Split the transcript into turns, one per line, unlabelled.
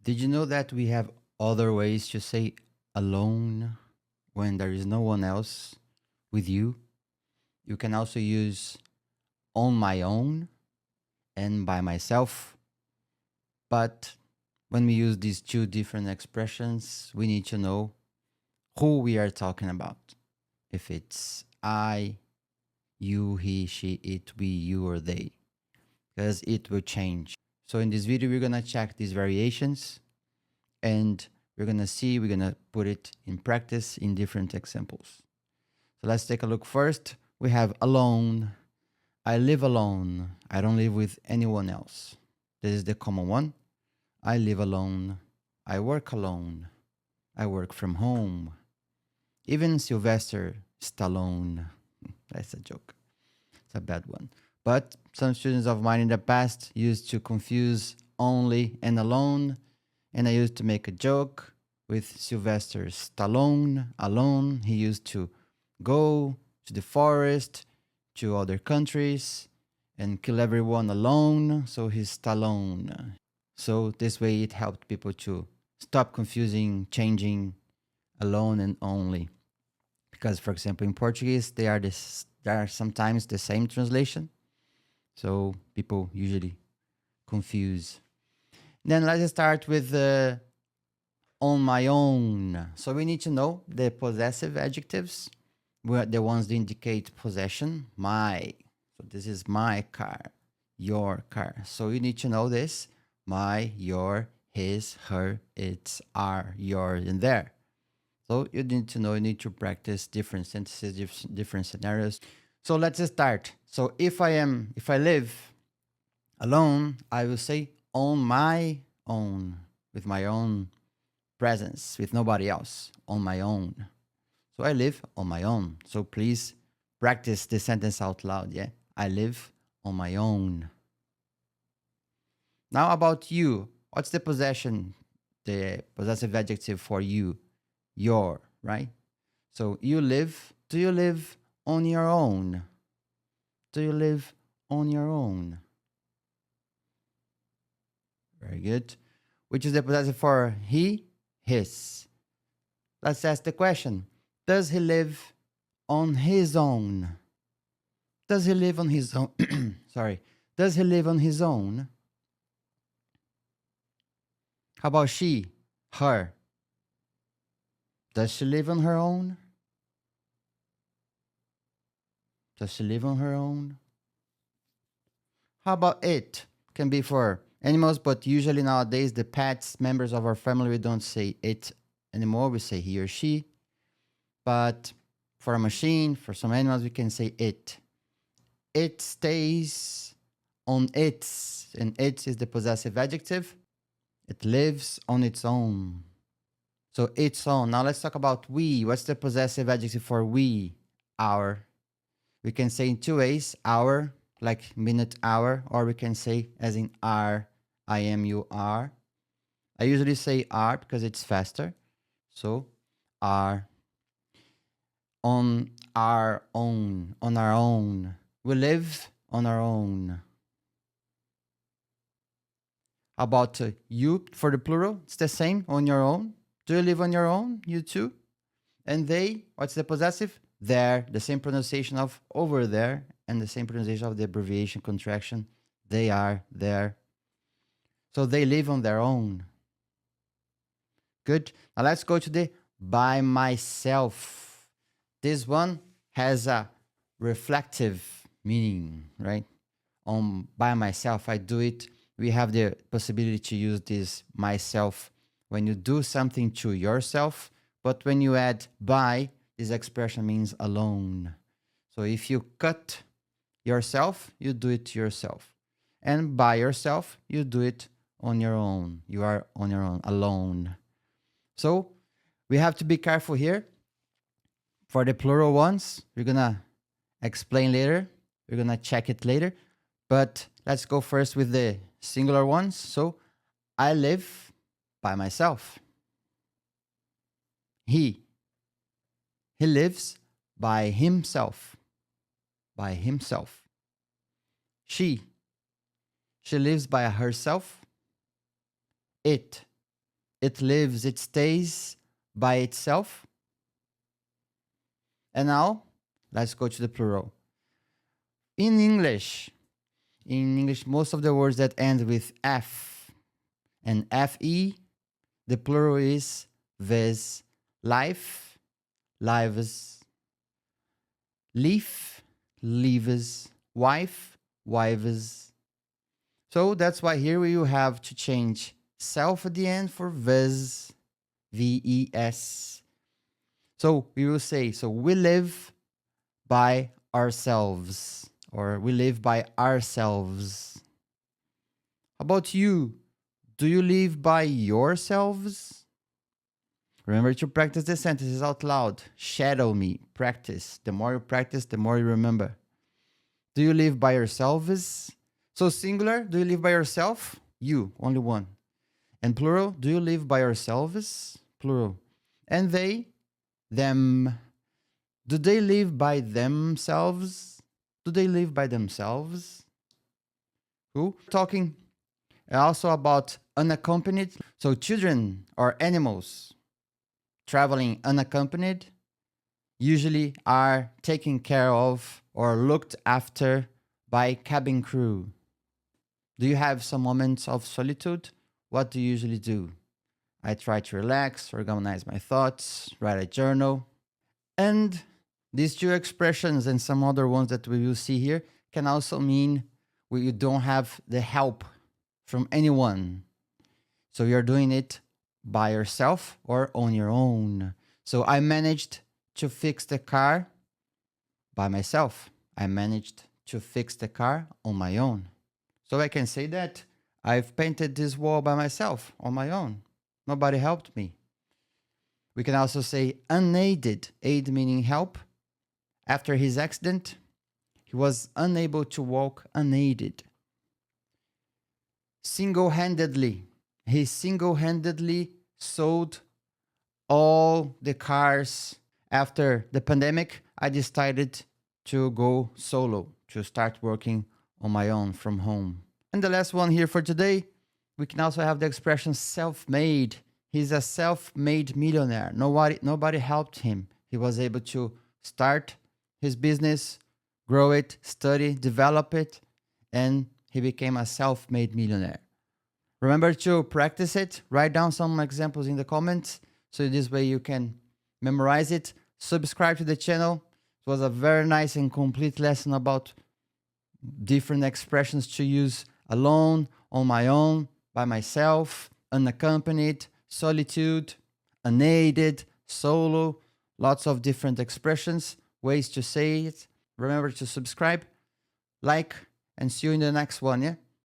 Did you know that we have other ways to say alone when there is no one else with you? You can also use on my own and by myself. But when we use these two different expressions, we need to know who we are talking about. If it's I, you, he, she, it, we, you, or they, because it will change. So in this video, we're going to check these variations and we're going to put it in practice in different examples. So let's take a look first. We have alone. I live alone. I don't live with anyone else. This is the common one. I live alone. I work alone. I work from home. Even Sylvester Stallone. That's a joke. It's a bad one. But some students of mine in the past used to confuse only and alone. And I used to make a joke with Sylvester Stallone alone. He used to go to the forest, to other countries, and kill everyone alone. So he's Stallone. So this way it helped people to stop confusing, changing alone and only. Because, for example, in Portuguese, there are sometimes the same translation. So people usually confuse. Then let's start with on my own. So we need to know the possessive adjectives, where the ones that indicate possession. My. So this is my car, your car. So you need to know this. My, your, his, her, its, our, your, and their. So you need to know, you need to practice different sentences, different scenarios. So let's start. So if I live alone, I will say on my own, with my own presence, with nobody else, on my own. So I live on my own. So please practice the sentence out loud. Yeah, I live on my own. Now about you. What's the possessive adjective for you? Your, right? So you live, do you live on your own? Do you live on your own? Very good. Which is the possessive for he, his. Let's ask the question. Does he live on his own? Does he live on his own? Sorry. Does he live on his own? How about she, her? Does she live on her own? Does she live on her own? How about it? Can be for animals, but usually nowadays the pets, members of our family, we don't say it anymore. We say he or she. But for a machine, for some animals, we can say it. It stays on its, and its is the possessive adjective. It lives on its own. So its own. Now let's talk about we. What's the possessive adjective for we? Our. We can say in two ways. Our, like minute, hour, or we can say as in our, I am, you are. I usually say are because it's faster. So are. On our own. On our own. We live on our own. How about you for the plural? It's the same, on your own. Do you live on your own? You too? And they, what's the possessive? There, the same pronunciation of over there, and the same pronunciation of the abbreviation contraction. They are there. So they live on their own. Good. Now let's go to the by myself. This one has a reflective meaning, right? On by myself, I do it. We have the possibility to use this myself when you do something to yourself, but when you add by, this expression means alone. So if you cut yourself, you do it to yourself. And by yourself, you do it on your own. You are on your own, alone. So we have to be careful here. For the plural ones, we're going to explain later. We're going to check it later. But let's go first with the singular ones. So I live by myself. He lives by himself. By himself. She lives by herself. It it lives, it stays by itself. And now, let's go to the plural. In English, most of the words that end with F and FE, the plural is ves, life, lives, leaf, leaves, wife, wives. So that's why here we will have to change self at the end for ves, VES. So we will say, so we live by ourselves, or we live by ourselves. How about you? Do you live by yourselves? Remember to practice the sentences out loud. Shadow me. Practice. The more you practice, the more you remember. Do you live by yourselves? So singular, do you live by yourself? You, only one. And plural, do you live by yourselves? Plural. And they, them. Do they live by themselves? Do they live by themselves? Who? Talking also about unaccompanied. So children or animals traveling unaccompanied usually are taken care of or looked after by cabin crew. Do you have some moments of solitude? What do you usually do? I try to relax, organize my thoughts, write a journal. And these two expressions and some other ones that we will see here can also mean you don't have the help from anyone. So you're doing it by yourself or on your own. So I managed to fix the car by myself. I managed to fix the car on my own. So I can say that I've painted this wall by myself on my own. Nobody helped me. We can also say unaided, aid meaning help. After his accident, he was unable to walk unaided. Single-handedly, he single-handedly sold all the cars. After the pandemic, I decided to go solo, to start working on my own from home. And the last one here for today, we can also have the expression self-made. He's a self-made millionaire. Nobody helped him. He was able to start his business, grow it, study, develop it, and he became a self-made millionaire. Remember to practice it. Write down some examples in the comments so this way you can memorize it. Subscribe to the channel. It was a very nice and complete lesson about different expressions to use alone, on my own, by myself, unaccompanied, solitude, unaided, solo, lots of different expressions, ways to say it. Remember to subscribe, like, and see you in the next one, yeah?